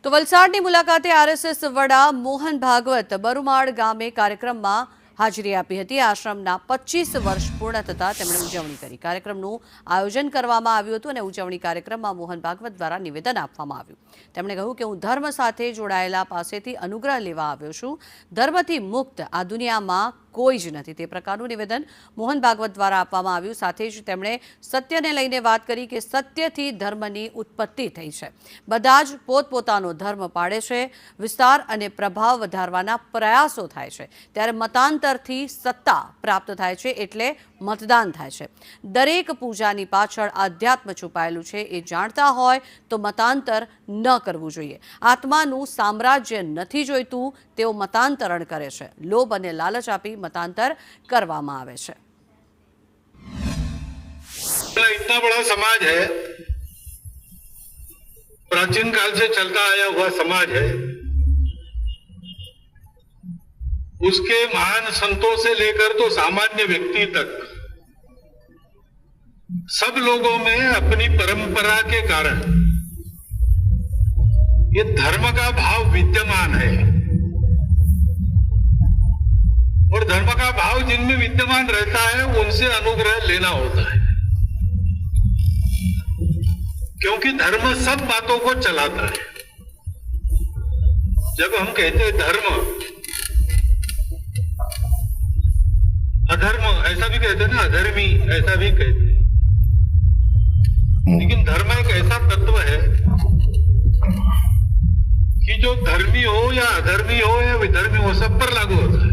તો વલસાડની મુલાકાતે આરએસએસ વડા મોહન ભાગવત બરુમાળ ગામે કાર્યક્રમમાં હાજરી આપી હતી। આશ્રમના 25 વર્ષ પૂર્ણ થતા તેમણે ઉજવણી કરી। કાર્યક્રમનું આયોજન કરવામાં આવ્યું હતું અને ઉજવણી કાર્યક્રમમાં મોહન ભાગવત દ્વારા નિવેદન આપવામાં આવ્યું। તેમણે કહ્યું કે હું ધર્મ સાથે જોડાયેલા પાસેથી અનુગ્રહ લેવા આવ્યો છું। ધર્મથી મુક્ત આ દુનિયામાં કોઈ જ નથી, તે પ્રકારનું નિવેદન મોહન ભાગવત દ્વારા આપવામાં આવ્યું। સાથે જ તેમણે સત્યને લઈને વાત કરી કે સત્યથી ધર્મની ઉત્પત્તિ થઈ છે। બધા જ પોતપોતાનો ધર્મ પાળે છે। વિસ્તાર અને પ્રભાવ વધારવાના પ્રયાસો થાય છે ત્યારે મતાંતરથી સત્તા પ્રાપ્ત થાય છે, એટલે મતદાન થાય છે। દરેક પૂજાની પાછળ આધ્યાત્મ છુપાયેલું છે, એ જાણતા હોય તો મતાંતર ન કરવું જોઈએ। આત્માનું સામ્રાજ્ય નથી જોઈતું, તેઓ મતાંતરણ કરે છે। લોભ અને લાલચ આપી मतांतर करवामा आवे छे। इतना बड़ा समाज है, प्राचीन काल से चलता आया हुआ समाज है। उसके महान संतों से लेकर तो सामान्य व्यक्ति तक सब लोगों में अपनी परंपरा के कारण ये धर्म का भाव विद्यमान है और धर्म का भाव जिनमें विद्यमान रहता है उनसे अनुग्रह लेना होता है, क्योंकि धर्म सब बातों को चलाता है। जब हम कहते हैं धर्म, अधर्म ऐसा भी कहते हैं ना, अधर्मी ऐसा भी कहते हैं, लेकिन धर्म एक ऐसा तत्व है कि जो धर्मी हो या अधर्मी हो या विधर्मी हो, सब पर लागू होता है।